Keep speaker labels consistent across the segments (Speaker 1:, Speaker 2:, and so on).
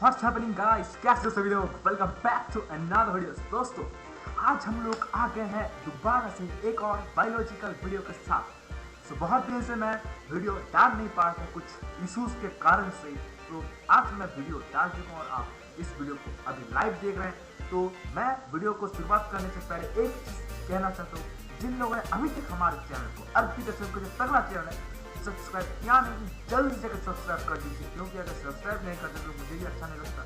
Speaker 1: What's happening guys, कैसे सभी लोग? Welcome back to another video. दोस्तों, आज हम लोग आ गए हैं दोबारा से एक और बायोलॉजिकल वीडियो के साथ। बहुत दिन से मैं वीडियो डाल नहीं पा रहा था, कुछ इश्यूज के कारण से। तो आज मैं वीडियो डाल चुका हूँ और आप इस वीडियो को अभी लाइव देख रहे हैं। तो मैं वीडियो को शुरुआत करने से पहले एक चीज कहना चाहता हूँ, जिन लोगों ने अभी तक हमारे चैनल को अर्पित का जो तगड़ा चैनल है सब्सक्राइब किया नहीं, जल्दी से सब्सक्राइब कर दीजिए, क्योंकि अगर सब्सक्राइब नहीं करते तो मुझे भी अच्छा नहीं लगता।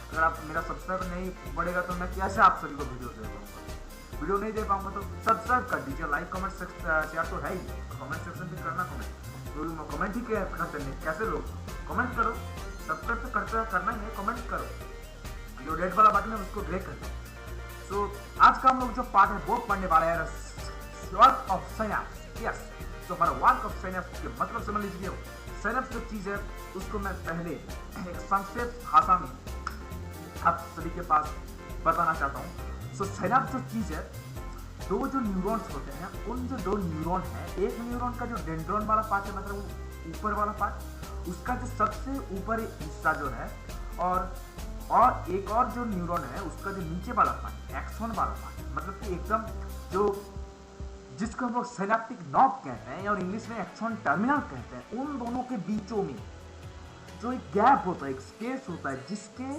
Speaker 1: अगर आप मेरा सब्सक्राइब नहीं बढ़ेगा तो मैं कैसे आप सभी को वीडियो दे पाऊंगा, वीडियो नहीं दे पाऊंगा। तो सब्सक्राइब कर दीजिए, लाइक कमेंट शेयर तो है ही, कमेंट सेक्शन भी करना। कमेंट ही करते नहीं, कैसे लोग कमेंट करो, सब्सक्राइब तो करना ही है, कमेंट करो। जो रेड वाला बटन है उसको क्लिक कर दो। तो आज का हम लोग जो पार्ट है वो पढ़ने वाले हैं वर्क ऑफ सिनैप्स। यस, तो हमारा वर्क ऑफ सिनैप्स के मतलब समझ लीजिए। सिनैप्स जो चीज है उसको मैं पहले एक संक्षेप भाषा में आप सभी के पास बताना चाहता हूँ। सो सिनैप्स जो चीज है, दो जो न्यूरॉन्स होते हैं, उन जो दो न्यूरॉन है, एक न्यूरॉन का जो डेंड्रॉन वाला पार्ट है, मतलब ऊपर वाला पार्ट, उसका जो सबसे ऊपर हिस्सा जो है, और एक और जो न्यूरॉन है उसका जो नीचे वाला पार्ट, एक्सॉन वाला पार्ट, मतलब कि एकदम जो जिसको हम लोग सिनैप्टिक नॉब कहते हैं और इंग्लिश में एक्सॉन टर्मिनल कहते हैं, उन दोनों के बीचों में जो एक गैप होता है, एक स्पेस होता है, जिसके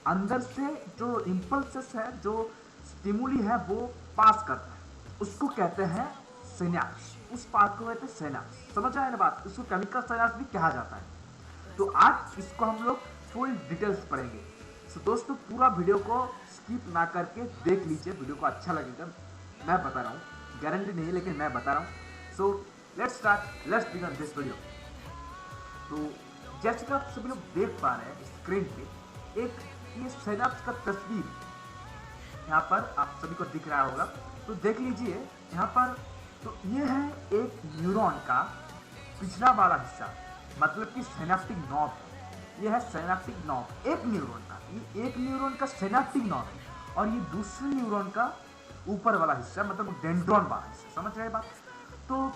Speaker 1: अंदर से जो इम्पल्सेस है, जो स्टिमुली है, वो पास करता है, उसको कहते हैं सिनैप्स। उस पार्ट को कहते हैं सिनैप्स। समझ आए ना बात? उसको केमिकल सिनैप्स भी कहा जाता है। तो आज इसको हम लोग फुल डिटेल्स पढ़ेंगे। तो दोस्तों, पूरा वीडियो को स्किप ना करके देख लीजिए, वीडियो को अच्छा लगेगा। मैं बता रहा हूँ, गारंटी नहीं है लेकिन मैं बता रहा हूँ। So let's start, let's begin this video. तो जैसे कि आप सभी लोग देख पा रहे हैं स्क्रीन पे, एक ये सिनैप्स का तस्वीर यहाँ पर आप सभी को दिख रहा होगा। तो देख लीजिए यहाँ पर। तो ये है एक न्यूरॉन का पिछला वाला हिस्सा, मतलब कि सिनैप्टिक नॉब। ये है सिनैप्टिक नॉब एक न्यूरॉन का, ये एक न्यूरॉन का सिनैप्टिक नॉब है, और ये दूसरे न्यूरॉन का ऊपर वाला हिस्सा, मतलब डेंड्रॉन वाला हिस्सा। समझ रहे बात? तो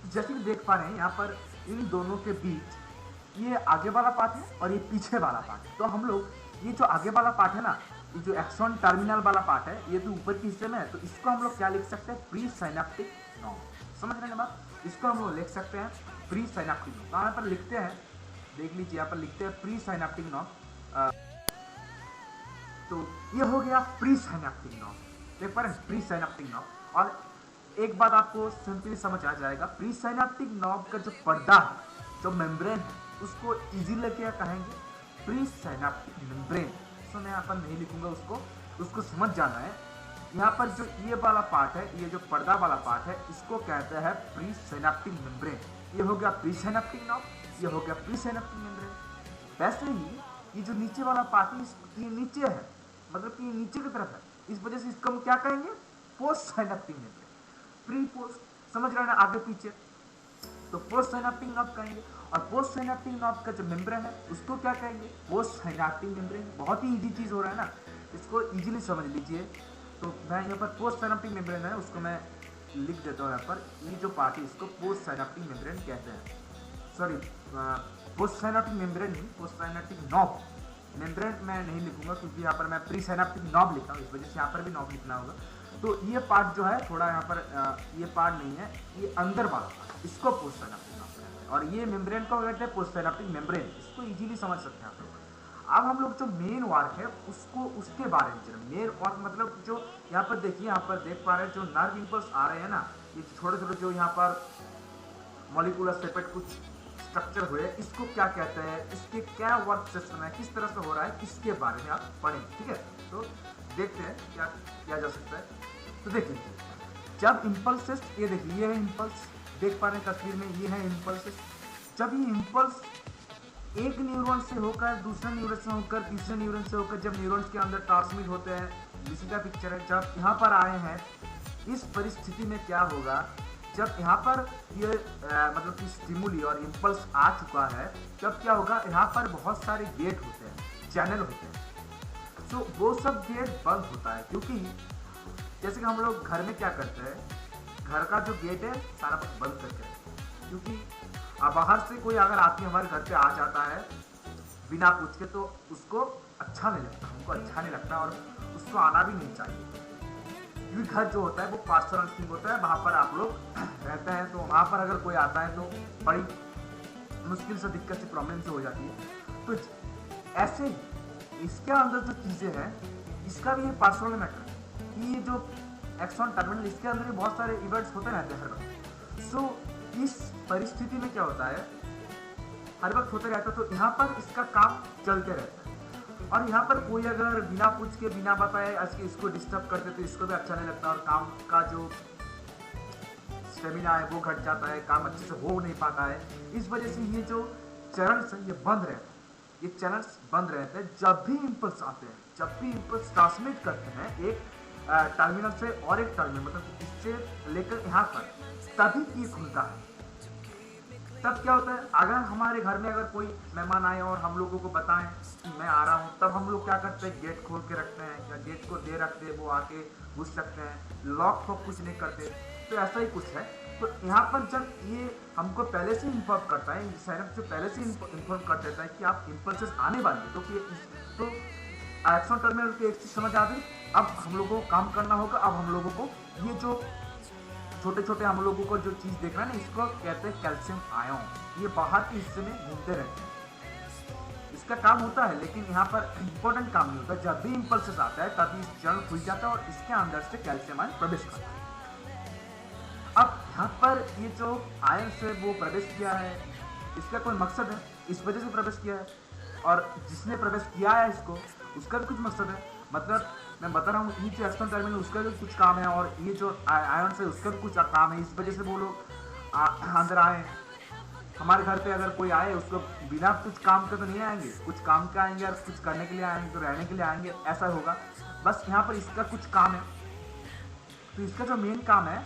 Speaker 1: जैसे कि देख पा रहे हैं यहाँ पर, इन दोनों के बीच ये आगे वाला पार्ट है और ये पीछे वाला पार्ट है। तो हम लोग ये जो आगे वाला पार्ट है ना, ये जो एक्सॉन टर्मिनल वाला पार्ट है, ये तो ऊपर के हिस्से में है, तो इसको हम लोग क्या लिख सकते हैं? Pre synaptic knob. समझ रहे हैं बात? इसको हम लोग लिख सकते हैं प्री सिनैप्टिक नॉब। यहाँ पर लिखते हैं, देख लीजिए यहाँ पर लिखते हैं प्री सिनैप्टिक नॉब। तो ये हो गया प्री सिनैप्टिक नॉब। देख पा रहे हैं प्री सिनैप्टिक नॉब। और एक बात आपको सिंपली समझ आ जाएगा, प्री सिनैप्टिक नॉब का जो पर्दा है, जो मेम्ब्रेन है, उसको इजीली क्या कहेंगे? Pre synaptic membrane. सो मैं यहाँ पर नहीं लिखूंगा, उसको समझ जाना है। यहाँ पर जो ये वाला पार्ट है, ये जो पर्दा वाला पार्ट है, इसको कहते हैं प्री सिनैप्टिक मेम्ब्रेन। ये हो गया प्री सिनैप्टिक नॉब, ये हो गया प्री सिनैप्टिक मेम्ब्रेन। वैसे ही ये जो नीचे वाला पार्ट है, ये नीचे है, मतलब कि नीचे की तरफ है, इस वजह से इसको हम क्या कहेंगे? Post synaptic membrane. Pre post, समझ रहे हैं ना, आगे पीछे। तो पोस्ट सिनैप्टिक नॉब कहेंगे। और पोस्ट सिनैप्टिक नॉब का जो मेम्ब्रेन है उसको क्या कहेंगे? Post synaptic membrane. बहुत ही इजी चीज हो रहा है ना, इसको इजीली समझ लीजिए। तो मैं यहाँ पर पोस्ट सिनैप्टिक मेम्ब्रेन है, उसको मैं लिख देता हूँ यहाँ पर। ये जो पार्ट है इसको पोस्ट सिनैप्टिक मेम्ब्रेन कहते हैं। सॉरी, पोस्ट सिनैप्टिक मेम्ब्रेन नहीं, पोस्ट सिनैप्टिक नॉब। मेम्ब्रेन मैं नहीं लिखूंगा क्योंकि यहाँ पर मैं प्री सिनैप्टिक नॉब लिखा हूँ, इस वजह से यहाँ पर भी नॉब लिखना होगा। तो ये पार्ट जो है थोड़ा यहाँ पर ये पार्ट नहीं है, ये अंदर वाला पार्ट, इसको पोस्ट सिनैप्टिक नॉब कहते हैं। और ये मेम्ब्रेन को कहते हैं पोस्ट सिनैप्टिक मेम्ब्रेन। इसको इजीली समझ सकते हैं आप लोग। अब हम लोग जो मेन वर्क है उसके बारे में चलें। मेन वर्क मतलब जो यहाँ पर देखिए, यहाँ पर देख पा रहे हैं जो नर्व इम्पल्स आ रहे हैं ना, ये छोटे छोटे जो यहाँ पर मॉलिक्यूलर सेपरेट कुछ स्ट्रक्चर हुए, इसको क्या कहते हैं, इसके क्या वर्क सिस्टम है, किस तरह से हो रहा है, इसके बारे में आप पढ़ें। ठीक है, तो देखते हैं क्या किया जा सकता है। तो देख लीजिए, जब इम्पल्सेस, ये देखिए ये है इम्पल्स, देख पा रहे हैं तस्वीर में, ये है इम्पल्सेस। जब ये इम्पल्स एक न्यूरॉन से होकर, दूसरे न्यूरॉन से होकर, तीसरे न्यूरॉन से होकर, जब न्यूरॉन्स के अंदर ट्रांसमिट होते हैं, इसी का पिक्चर है। जब यहाँ पर आए हैं, इस परिस्थिति में क्या होगा? जब यहाँ पर ये मतलब कि स्टिमुली और इम्पल्स आ चुका है, तब क्या होगा? यहाँ पर बहुत सारे गेट होते हैं, चैनल होते हैं। तो वो सब गेट बंद होता है, क्योंकि जैसे कि हम लोग घर में क्या करते हैं, घर का जो गेट है सारा कुछ बंद करके, क्योंकि बाहर से कोई अगर आदमी हमारे घर पे आ जाता है बिना पूछ के, तो उसको अच्छा नहीं लगता, हमको अच्छा नहीं लगता और उसको आना भी नहीं चाहिए। क्योंकि घर जो होता है वो पर्सनल थिंग होता है, वहाँ पर आप लोग रहते हैं, तो वहाँ पर अगर कोई आता है तो बड़ी मुश्किल से दिक्कत से प्रॉब्लम से हो जाती है। तो ऐसे ही इसके अंदर जो चीज़ें हैं इसका भी एक पर्सनल मैटर है कि ये जो एक्सॉन टर्मिनल इसके अंदर भी बहुत सारे इवेंट्स होते रहते हैं हर वक्त। सो इस परिस्थिति में क्या होता है, हर वक्त होते रहता है, तो यहाँ पर इसका काम चलते रहता है। और यहाँ पर कोई अगर बिना पूछ के बिना बताए इसको डिस्टर्ब करते तो इसको भी अच्छा नहीं लगता और काम का जो स्टेमिना है वो घट जाता है, काम अच्छे से हो नहीं पाता है। इस वजह से ये जो चैनल्स हैं ये बंद रहते हैं, ये चैनल्स बंद रहते हैं जब भी इम्पल्स आते हैं, जब भी इम्पल्स ट्रांसमिट करते हैं एक टर्मिनल से और एक टर्मिनल, मतलब इससे लेकर यहाँ पर, तभी ये खुलता है। तब क्या होता है, अगर हमारे घर में अगर कोई मेहमान आए और हम लोगों को बताएं कि मैं आ रहा हूँ, तब हम लोग क्या करते हैं, गेट खोल के रखते हैं या गेट को दे रखते हैं, वो आके घुस सकते हैं, लॉक फॉक कुछ नहीं करते। तो ऐसा ही कुछ है। तो यहाँ पर जब ये हमको पहले से इन्फॉर्म करता है, साइनअप से पहले से इन्फॉर्म कर देता है कि आप इम्पल्सेस आने वाले हैं, तो एक्सॉन टर्मिनल की एक चीज समझ आ गई। अब हम लोगों को काम करना होगा। अब हम लोगों को ये जो छोटे छोटे हम लोगों को जो चीज देखना है ना, इसको कहते हैं कैल्शियम आयन। ये बाहर के हिस्से में घूमते रहते हैं, इसका काम होता है, लेकिन यहाँ पर इंपॉर्टेंट काम नहीं होता। जब भी इम्पल्सेस आता है तभी इस चैनल खुल जाता है और इसके अंदर से कैल्शियम आयन प्रवेश करता है। अब यहाँ पर ये जो आयन से वो प्रवेश किया है, इसका कोई मकसद है, इस वजह से प्रवेश किया है, और जिसने प्रवेश किया है इसको, उसका भी कुछ मकसद है। मतलब मैं बता रहा हूँ, ये जो एक्सटर्नल टर्मिनल उसका भी कुछ काम है और ये जो आयन से उसका भी कुछ काम है। इस वजह से वो लोग अंदर आए। हमारे घर पे अगर कोई आए, उसको बिना कुछ काम के तो नहीं आएंगे, कुछ काम के आएंगे और कुछ करने के लिए आएंगे, तो रहने के लिए आएंगे, ऐसा होगा। बस यहाँ पर इसका कुछ काम है। तो इसका जो मेन काम है,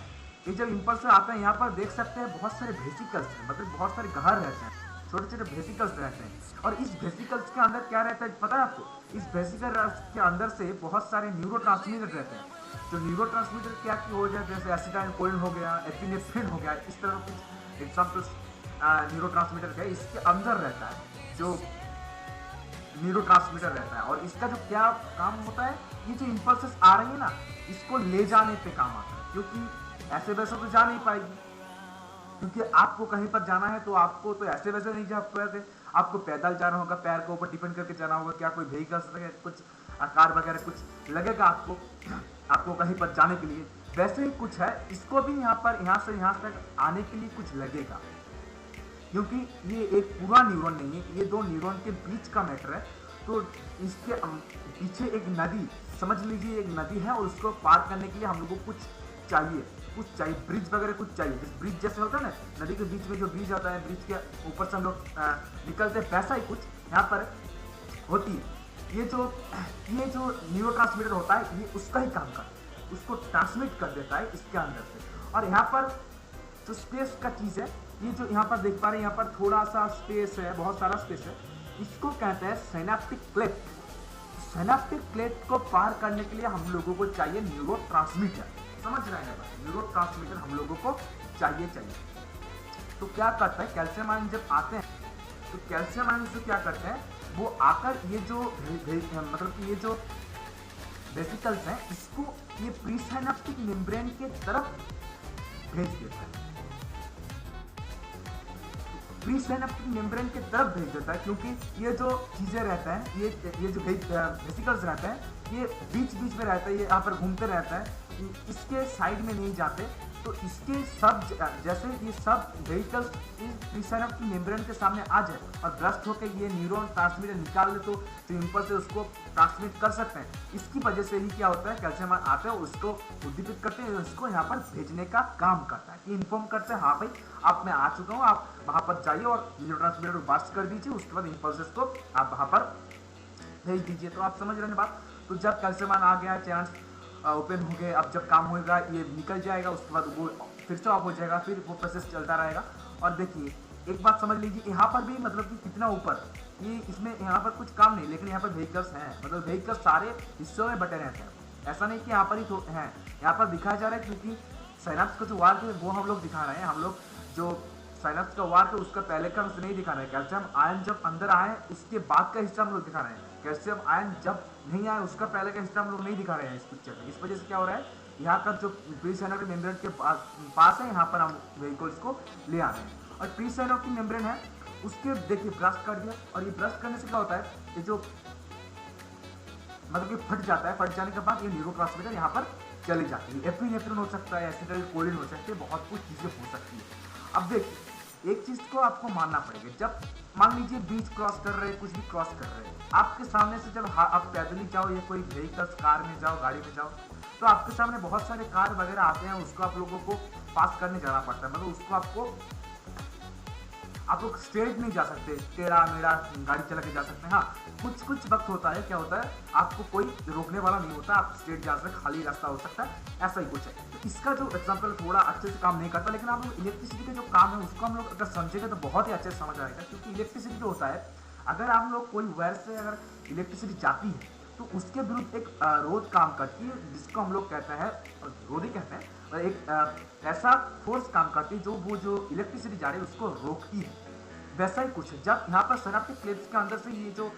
Speaker 1: ये जब इम्पल्स आते हैं, यहाँ पर देख सकते हैं बहुत सारे वेसिकल्स हैं, मतलब बहुत सारे घर रहते हैं, छोटे छोटे वेसिकल्स रहते हैं। और इस वेसिकल्स के अंदर क्या रहता है पता है आपको? इस वेसिकल के अंदर से बहुत सारे न्यूरोट्रांसमीटर रहते हैं। जो न्यूरोट्रांसमीटर क्या हो जाए, जैसे एसिटाइलकोलिन हो गया, एपिनेफ्रिन हो गया, इस तरह कुछ एग्जाम्पल्स न्यूरोट्रांसमीटर का इसके अंदर रहता है, जो न्यूरोट्रांसमीटर रहता है। और इसका जो क्या काम होता है, ये जो इम्पल्सेस आ रही है ना, इसको ले जाने पे काम आता है, क्योंकि ऐसे वैसे तो जा नहीं पाएगी। क्योंकि आपको कहीं पर जाना है तो आपको तो ऐसे वैसे नहीं जा पाएंगे, आपको पैदल जाना होगा, पैर के ऊपर डिपेंड करके जाना होगा, क्या कोई व्हीकल कुछ आकार वगैरह कुछ लगेगा आपको कहीं पर जाने के लिए। वैसे ही कुछ है, इसको भी यहाँ से यहाँ तक आने के लिए कुछ लगेगा, क्योंकि ये एक पूरा न्यूरॉन नहीं है, ये दो न्यूरॉन के बीच का मैटर है। तो इसके पीछे एक नदी, समझ लीजिए एक नदी है, और उसको पार करने के लिए हम लोगों को कुछ चाहिए, ब्रिज वगैरह कुछ चाहिए। ब्रिज जैसे होता है ना, नदी के बीच में जो ब्रिज आता है, ब्रिज के ऊपर से हम लोग निकलते हैं, वैसा ही कुछ यहाँ पर होती है। ये जो न्यूरोट्रांसमीटर होता है, ये उसका ही काम करता है, उसको ट्रांसमिट कर देता है इसके अंदर से। और यहाँ पर जो स्पेस का चीज़ है, ये जो यहाँ पर देख पा रहे हैं, यहाँ पर थोड़ा सा स्पेस है, बहुत सारा स्पेस है, इसको कहते हैं सिनेप्टिक क्लेफ्ट। सिनेप्टिक क्लेफ्ट को पार करने के लिए हम लोगों को चाहिए न्यूरोट्रांसमीटर। समझ रहे हैं? न्यूरोट्रांसमीटर हम लोगों को चाहिए। तो क्या करता है, कैल्शियम आयन जब आते हैं, तो कैल्शियम आयन से क्या करते हैं, वो आकर ये जो मतलब कि ये जो वेसिकल्स हैं, इसको ये प्रीसाइनेप्टिक मेम्ब्रेन के तरफ भेज देता है, प्रीसाइनेप्टिक मेम्ब्रेन के तरफ भेज देता है। क्योंकि ये जो चीजें रहता है, ये जो वेसिकल्स रहते हैं, ये बीच बीच में रहता है, ये यहाँ पर घूमते रहता है, इसके साइड में नहीं जाते। तो इसके सब जैसे ये सब वेहिकल्स इस प्रीसाइनेप्टिक मेम्ब्रेन के सामने आ जाए और ब्रस्ट होकर ये न्यूरॉन ट्रांसमीटर निकाल ले, तो जो इम्पल्स है उसको ट्रांसमिट कर सकते हैं। इसकी वजह से ही क्या होता है, कैल्शियम आते हैं, उसको उद्दीपित करते हैं, उसको यहाँ पर भेजने का काम करता है, कि इन्फॉर्म करते हैं, हाँ भाई अब मैं आ चुका हूँ, आप वहाँ पर जाइए और न्यूरो ट्रांसमीटर को बर्स्ट कर दीजिए, उसके बाद इम्पल्सेस को आप वहाँ पर भेज दीजिए। तो आप समझ रहे हैं बात? तो जब कैल्शियम आ गया, चैनल्स ओपन हो गए, अब जब काम होगा ये निकल जाएगा, उसके बाद वो फिर से ऑफ हो जाएगा, फिर वो प्रोसेस चलता रहेगा। और देखिए एक बात समझ लीजिए, यहाँ पर भी मतलब कि कितना ऊपर, ये इसमें यहाँ पर कुछ काम नहीं, लेकिन यहाँ पर व्हीकल्स हैं, मतलब व्हीकल्स सारे हिस्सों में बटे रहते हैं। ऐसा नहीं कि यहाँ पर ही हैं, यहाँ पर दिखाया जा रहा है, क्योंकि साइनेप्स का जो वार्ड है वो हम लोग दिखा रहे हैं। हम लोग जो साइनाप्स का वार, तो उसका पहले का उसे नहीं दिखा रहे हैं। कैल्शियम आयन जब अंदर आए उसके बाद का हिस्सा हम लोग दिखा रहे हैं। कैल्शियम आयन जब नहीं आए उसका पहले का हिस्सा हम लोग नहीं दिखा रहे हैं इस पिक्चर में। इस वजह से क्या हो रहा है, यहाँ का जो प्री साइनाप्टिक मेम्ब्रेन के पास है, यहाँ पर हम व्हीकल्स को ले आ रहे हैं। और प्री साइनाप्टिक मेम्ब्रेन है उसके देखिए ब्रस्ट कर दिया, और ये ब्रस्ट करने से क्या होता है, ये जो मतलब कि फट जाता है। फट जाने के बाद ये न्यूरोट्रांसमीटर यहाँ पर चली जाती है। एपिनेफ्रिन हो सकता है, एसिटाइल कोलिन हो सकती है, बहुत कुछ चीजें हो सकती है। अब देखिए एक चीज को आपको मानना पड़ेगा, जब मान लीजिए बीच क्रॉस कर रहे हैं, कुछ भी क्रॉस कर रहे हैं, आपके सामने से जब आप पैदल ही जाओ या कोई व्हीकल्स कार में जाओ, गाड़ी में जाओ, तो आपके सामने बहुत सारे कार वगैरह आते हैं, उसको आप लोगों को पास करने जाना पड़ता है। मतलब उसको आप लोग स्ट्रेट नहीं जा सकते, टेढ़ा मेढ़ा गाड़ी चला के जा सकते हैं। हाँ, कुछ कुछ वक्त होता है, क्या होता है, आपको कोई रोकने वाला नहीं होता, आप स्ट्रेट जा सकते, खाली रास्ता हो सकता है, ऐसा ही कुछ है। तो इसका जो एग्जांपल थोड़ा अच्छे से काम नहीं करता, लेकिन आप लोग इलेक्ट्रिसिटी के जो काम है उसको हम लोग अगर समझेंगे तो बहुत ही अच्छे से समझ आएगा। क्योंकि इलेक्ट्रिसिटी जो होता है, अगर आप लोग कोई वायर से अगर इलेक्ट्रिसिटी जाती है तो उसके विरुद्ध एक रोध काम करती है, जिसको हम लोग कहते हैं, रोध ही कहते हैं, और एक ऐसा फोर्स काम करती है जो वो जो इलेक्ट्रिसिटी जा रही है उसको रोकती है। वैसा ही कुछ है, जब यहाँ पर सिनेप्टिक क्लेव्स के अंदर से ये जो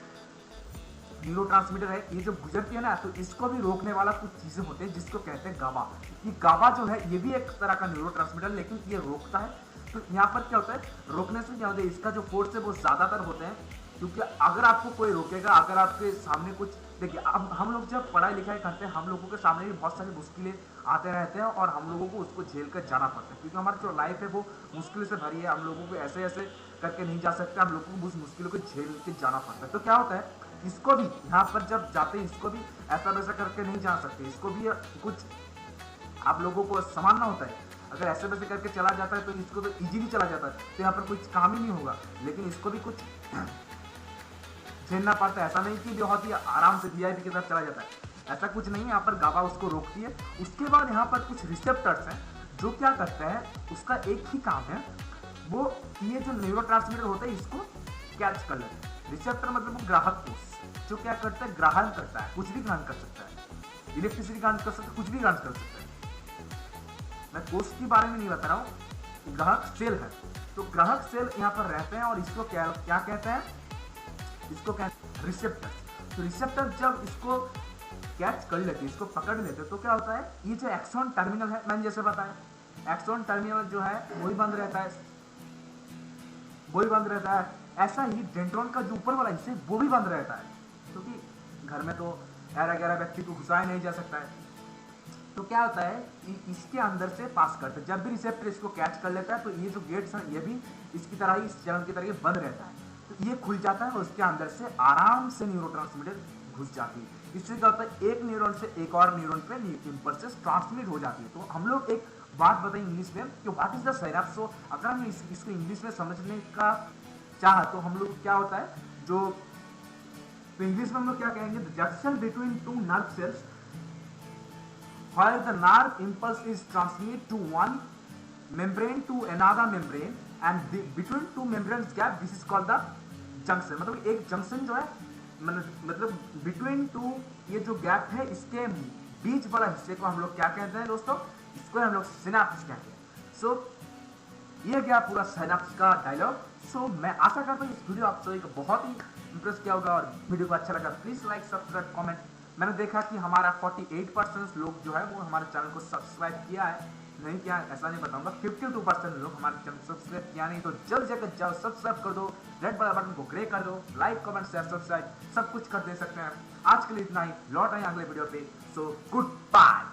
Speaker 1: न्यूरोट्रांसमीटर है ये जो गुजरती है ना, तो इसको भी रोकने वाला कुछ चीजें होते हैं जिसको कहते हैं गाबा। ये गाबा जो है ये भी एक तरह का न्यूरोट्रांसमीटर, लेकिन ये रोकता है। तो यहाँ पर क्या होता है, रोकने से क्या होता है, इसका जो फोर्स है वो ज्यादातर होते हैं। क्योंकि अगर आपको कोई रोकेगा, अगर आपके सामने कुछ, देखिए अब हम लोग जब पढ़ाई लिखाई करते हैं, हम लोगों के सामने भी बहुत सारी मुश्किलें आते रहते हैं और हम लोगों को उसको झेल कर जाना पड़ता है। क्योंकि हमारी जो लाइफ है वो मुश्किल से भरी है, हम लोगों को ऐसे ऐसे करके नहीं जा सकते, हम लोगों को उस मुश्किलों को झेल के जाना पड़ता है। तो क्या होता है, इसको भी यहाँ पर जब जाते हैं इसको भी ऐसा वैसा करके नहीं जा सकते, इसको भी कुछ आप लोगों को संभालना होता है। अगर ऐसे वैसे करके चला जाता है तो इसको तो इजीली चला जाता है, तो यहाँ पर कुछ काम ही नहीं होगा, लेकिन इसको भी कुछ झेलना पड़ता है। ऐसा नहीं कि बहुत ही आराम से वीआईपी की तरफ चला जाता है, ऐसा कुछ नहीं है। यहाँ पर गाबा उसको रोकती है। उसके बाद यहाँ पर कुछ रिसेप्टर्स हैं जो क्या करते हैं, उसका एक ही काम है, वो ये जो न्यूरोट्रांसमीटर होता है इसको कैच कर लेते हैं। रिसेप्टर मतलब वो ग्राहक कोष जो क्या करता है, ग्रहण करता है, कुछ भी ग्रहण कर सकता है, इलेक्ट्रिसिटी ग्रहण कर सकता है, कुछ भी ग्रहण कर सकता है। मैं कोष के बारे में नहीं बता रहा हूँ, ग्राहक सेल है। तो ग्राहक सेल यहाँ पर रहते हैं और इसको क्या कहते हैं, इसको कहते हैं रिसेप्टर। तो रिसेप्टर जब इसको कैच कर लेते, इसको पकड़ लेते, तो क्या होता है, ये जो एक्सॉन टर्मिनल है, मैंने जैसे बताया एक्सॉन टर्मिनल जो है वही बंद रहता है, वही बंद रहता है। ऐसा ही डेंड्रॉन का जो ऊपर वाला हिस्सा है वो भी बंद रहता है, क्योंकि घर में तो 11 व्यक्ति को घुसाया नहीं जा सकता है। तो क्या होता है, इसके अंदर से पास करते हैं। जब भी रिसेप्टर इसको कैच कर लेता है तो ये जो गेट्स हैं ये भी इसकी तरह ही, इस चैनल की तरह बंद रहता है। तो ये खुल जाता है और उसके अंदर से आराम से न्यूरोट्रांसमीटर घुस जाती है। इससे क्या होता है, एक न्यूरॉन से एक और न्यूरॉन पे इंपल्सेस ट्रांसमिट हो जाती है। तो हम लोग एक बात बताएं इंग्लिश में कि व्हाट इज द सिनेप्स। सो अगर हम इसको इंग्लिश में समझने का चाह तो हम लोग क्या होता है, जो तो इंग्लिश में हम लोग क्या कहेंगे, the junction between two nerve cells where the nerve impulse is transmitted to one membrane to another membrane and between two membranes gap, this is called the junction। मतलब एक जंक्शन जो है, मतलब बिटवीन टू ये जो gap है इसके बीच वाला हिस्से को हम लोग क्या कहते हैं दोस्तों, इसको हम लोग सिनेप्स कहते हैं। सो ये गया पूरा सिनेप्स का डायलॉग। सो मैं आशा करता हूँ इस वीडियो आप सभी को बहुत ही इंप्रेस किया होगा और वीडियो को अच्छा लगा। Please like, subscribe, comment. मैंने देखा कि हमारा 48% लोग जो है वो हमारे चैनल को सब्सक्राइब किया है, नहीं किया ऐसा नहीं बताऊंगा, 52% लोग हमारे चैनल को सब्सक्राइब किया नहीं। तो जल्द जाकर जाओ, सब्सक्राइब कर दो, रेड वाला बटन को ग्रे कर दो, लाइक, कमेंट, शेयर, सब्सक्राइब सब कुछ कर दे सकते हैं। आज के लिए इतना ही, लौट आए अगले वीडियो पे। So good bye.